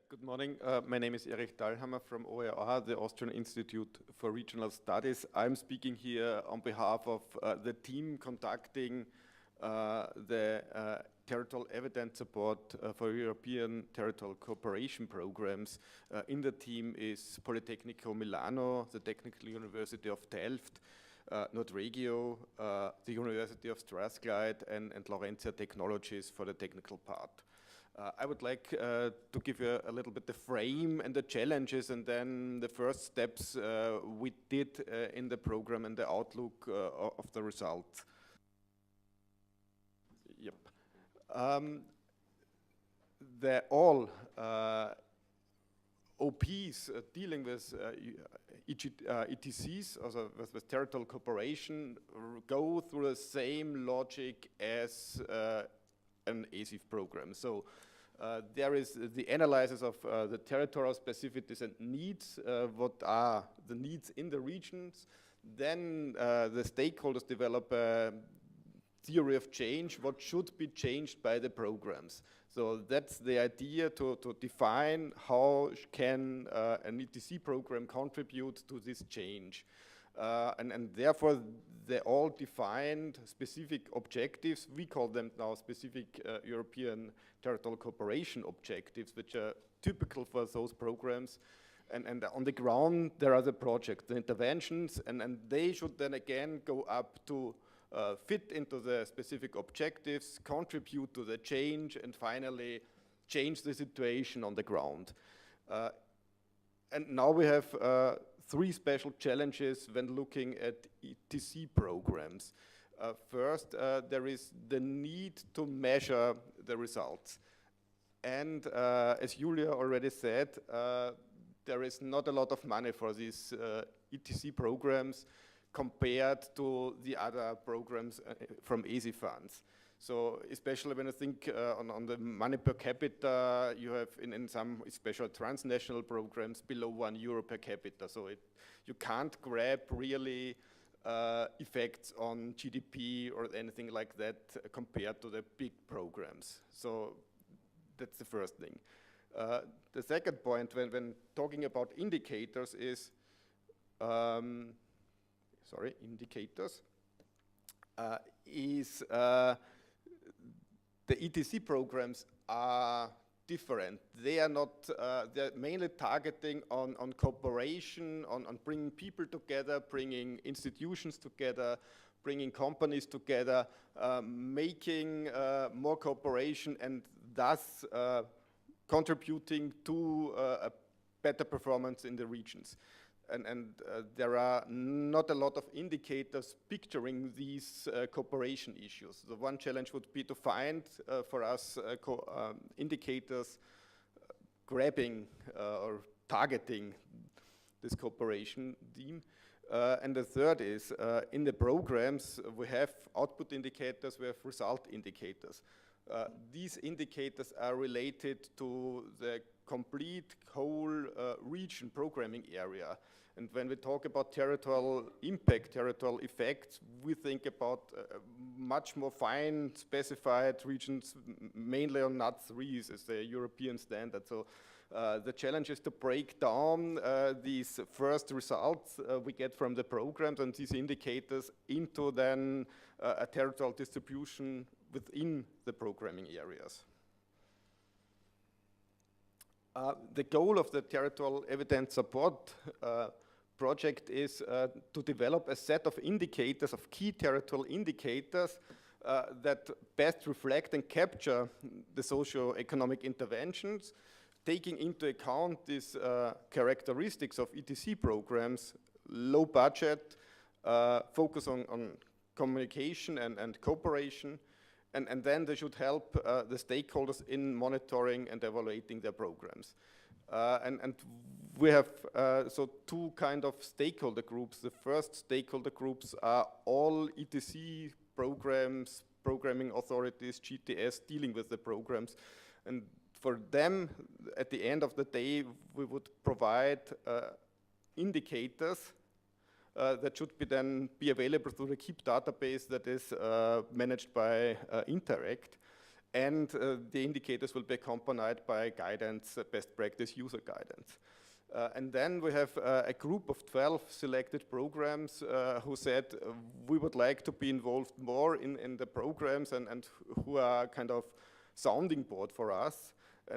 Good morning. My name is Erich Dallhammer from OER, the Austrian Institute for Regional Studies. I'm speaking here on behalf of the team conducting the territorial evidence support for European territorial cooperation programs. In the team is Politecnico Milano, the Technical University of Delft, Nordregio, the University of Strathclyde, and Laurentia Technologies for the technical part. I would like to give you a little bit the frame and the challenges, and then the first steps we did in the program and the outlook of the results. Yep. All OPs dealing with ETCs, also with territorial cooperation, go through the same logic as an ASIF program. So there is the analysis of the territorial specificities and needs, what are the needs in the regions. Then the stakeholders develop a theory of change, what should be changed by the programs. So that's the idea, to define how can an ETC program contribute to this change. And therefore, they all defined specific objectives. We call them now specific European territorial cooperation objectives, which are typical for those programs. And on the ground, there are the projects, the interventions, and they should then again go up to fit into the specific objectives, contribute to the change, and finally change the situation on the ground. And now we have three special challenges when looking at ETC programs. First, there is the need to measure the results. And as Julia already said, there is not a lot of money for these ETC programs compared to the other programs from ASIF funds. So especially when I think on the money per capita, you have in some special transnational programs below €1 per capita. So you can't grab really effects on GDP or anything like that compared to the big programs. So that's the first thing. The second point when talking about indicators is, the ETC programs are different. They are not, they're mainly targeting on cooperation, on bringing people together, bringing institutions together, bringing companies together, making more cooperation, and thus contributing to a better performance in the regions. And there are not a lot of indicators picturing these cooperation issues. The one challenge would be to find for us indicators grabbing or targeting this cooperation theme. And the third is, in the programs, we have output indicators, we have result indicators. These indicators are related to the complete whole region programming area. And when we talk about territorial impact, territorial effects, we think about much more fine specified regions, mainly on NUTS-3 as the European standard. So the challenge is to break down these first results we get from the programs and these indicators into then a territorial distribution within the programming areas. The goal of the Territorial Evidence Support project is to develop a set of indicators, of key territorial indicators that best reflect and capture the socio-economic interventions, taking into account these characteristics of ETC programs, low budget, focus on communication and cooperation, and then they should help the stakeholders in monitoring and evaluating their programs. And we have so two kind of stakeholder groups. The first stakeholder groups are all ETC programs, programming authorities, GTS dealing with the programs. And for them, at the end of the day, we would provide indicators that should be available through the KEEP database that is managed by Interact. and the indicators will be accompanied by guidance, best practice user guidance. And then we have a group of 12 selected programs who said we would like to be involved more in the programs and who are kind of sounding board for us.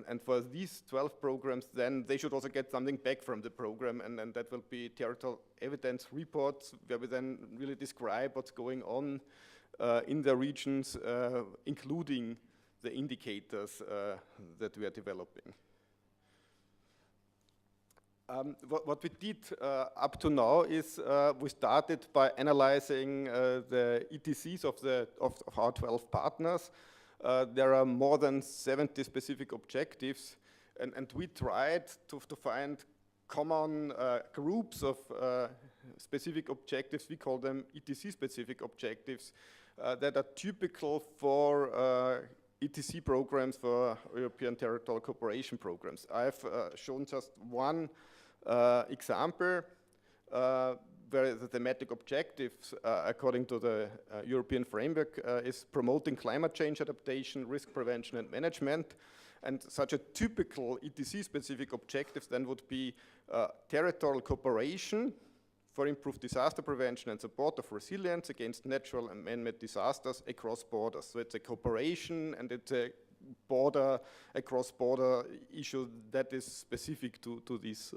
And for these 12 programs, then they should also get something back from the program, and that will be territorial evidence reports, where we then really describe what's going on in the regions, including the indicators that we are developing. What we did up to now is we started by analyzing the ETCs of our 12 partners. There are more than 70 specific objectives, and we tried to find common groups of specific objectives. We call them ETC-specific objectives that are typical for ETC programs, for European Territorial Cooperation programs. I've shown just one example where the thematic objectives, according to the European framework, is promoting climate change adaptation, risk prevention and management. And such a typical ETC-specific objectives then would be territorial cooperation for improved disaster prevention and support of resilience against natural and man-made disasters across borders. So it's a cooperation and it's a cross-border issue that is specific to this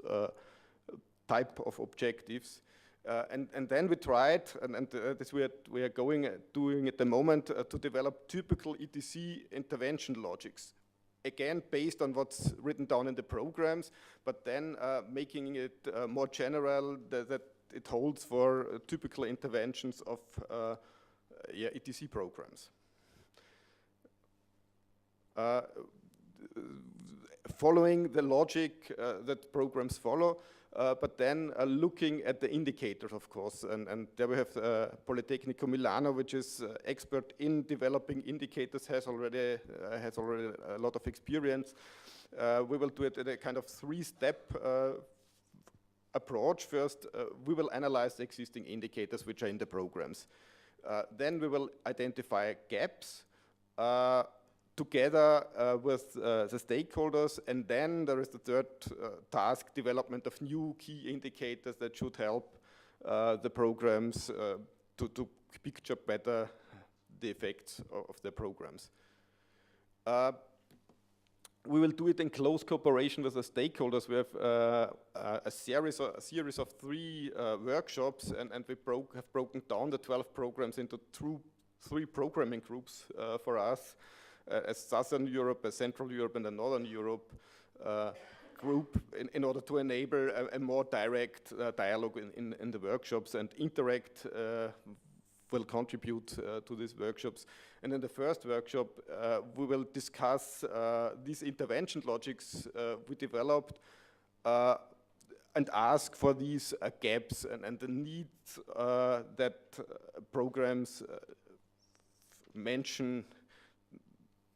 type of objectives. And then we tried, and this we are doing at the moment, to develop typical ETC intervention logics. Again, based on what's written down in the programs, but then making it more general that it holds for typical interventions of ETC programs. Following the logic that programs follow, but then looking at the indicators, of course, and there we have Politecnico Milano, which is expert in developing indicators, has already a lot of experience. We will do it in a kind of three-step approach. First, we will analyze the existing indicators which are in the programs. Then we will identify gaps together with the stakeholders, and then there is the third task, development of new key indicators that should help the programs to picture better the effects of the programs. We will do it in close cooperation with the stakeholders. We have a series of 3 workshops, and we have broken down the 12 programs into 3 programming groups for us. A Southern Europe, a Central Europe, and a Northern Europe group in order to enable a more direct dialogue in the workshops, and Interact will contribute to these workshops. And in the first workshop, we will discuss these intervention logics we developed and ask for these gaps and the needs that programs mention.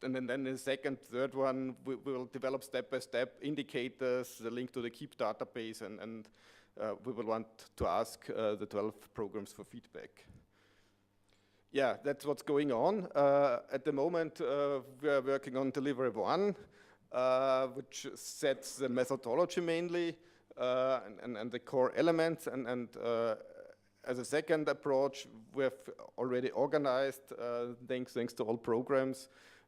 And then in the second, third one, we will develop step-by-step indicators, the link to the KEEP database, and we will want to ask the 12 programs for feedback. Yeah, that's what's going on. At the moment, we are working on delivery 1, which sets the methodology mainly, and the core elements, and as a second approach, we have already organized, thanks to all programs,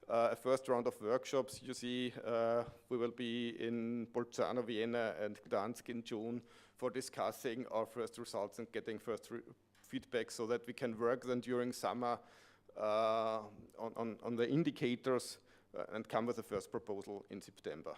a first round of workshops. You see, we will be in Bolzano, Vienna, and Gdansk in June for discussing our first results and getting first feedback, so that we can work then during summer on the indicators and come with the first proposal in September.